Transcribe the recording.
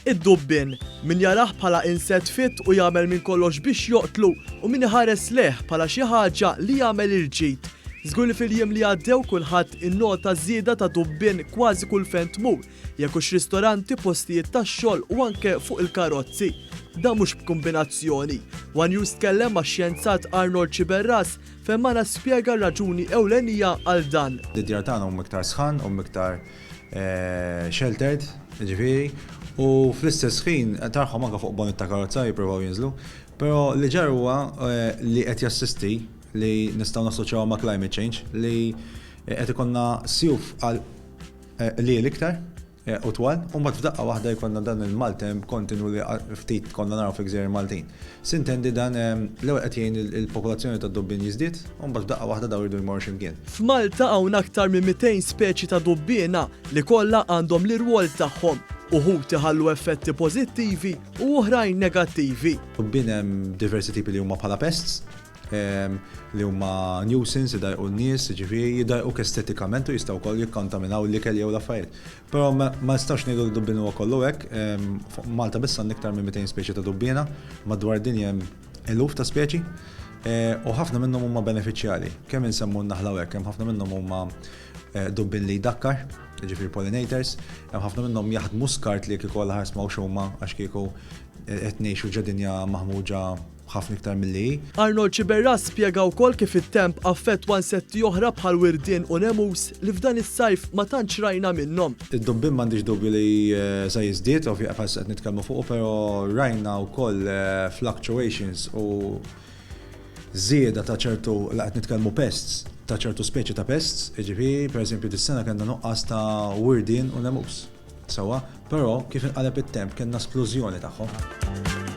Id-dubbin, min jaraħ bħala inset fit u jagħmel minn kollox biex joqtlu u min iħares leħ bħala xi ħaġa li jagħmel il-ġid. Żgur li fil-jiem li għaddew kulħadd innota żieda ta' dubbin kważi kull fejn tmur, jekk hux ristoranti, postijiet tax-xogħol u anke fuq il-karozzi. Da mhux b'kombinazzjoni. One News tkellem max-xjenzat Arnold Ċiberras fejn ma naspjega r-raġuni ewlenija għal dan. Id-djar tagħna huma iktar sħan, huma iktar sheltered, ġifieri, u fl-istess ħin tarħom anke fuq bonnet ta' karozza jippruvaw jinżlu, però li ġar huwa li qed jassisti li nistgħu nassoċjaw ma' climate change li qed ikonna sjuf għal li l-iktar u twal, u mbagħad f'daqqa waħda jkollna dan il-maltem kontinu li ftit konna naraw fi gżejjer Maltin. Sintendi dan l-ewwel qed jgħin il-popolazzjoni tad-dubbien jiżdied, u mbagħad f'daqqa waħda daw irdu jmorru x'imkien. F'Malta hawn aktar minn 200 speċi ta' dubbiena li kollha għandhom l-irwol tagħhom. Uħud iħallu effetti pożittivi u oħrajn negattivi. Dubbien hemm diversi tipi li huma bħala pests, li huma nuisance idajqu n-nies, ġifieri jidajqu estetikament u jistgħu wkoll jikkontaminaw l-ikel jew l-affarijiet. Però ma nistax ngħidu li dubbien huwa kollu hekk, Malta biss għandna iktar minn 200 speċi ta' dubbiena, madwar dinja hemm eluf ta' speċi, u ħafna minnhom huma benefiċjali. Kemm insemmu n-naħla hekk, hemm ħafna minnhom huma dubbien li jdakkar, ġifieri pollinators, hemm ħafna minnhom jaħdmu skart li jekk ikollha ħars ma' huma għax kieku qed ngħixu ġedinja maħmuġa ħafna iktar milli. Arnold Ċiberras spjega wkoll kif it-temp affettwa insetti oħra bħal wirdien u nemus li f'dan is-sajf ma tantx rajna minnhom. Id-dubbien m'għandix dubju li se jiżdied, ovvjament qed nitkellmu fuq, però rajna wkoll fluctuations u żieda ta' ċertu li qed nitkellmu pests, ta' ċertu speċi ta' pests, jiġifieri pereżempju dis-sena kellna nuqqas ta' wirdien u nemus. Sewwa, però kif inqaleb it-temp kellna sklużjoni tagħhom.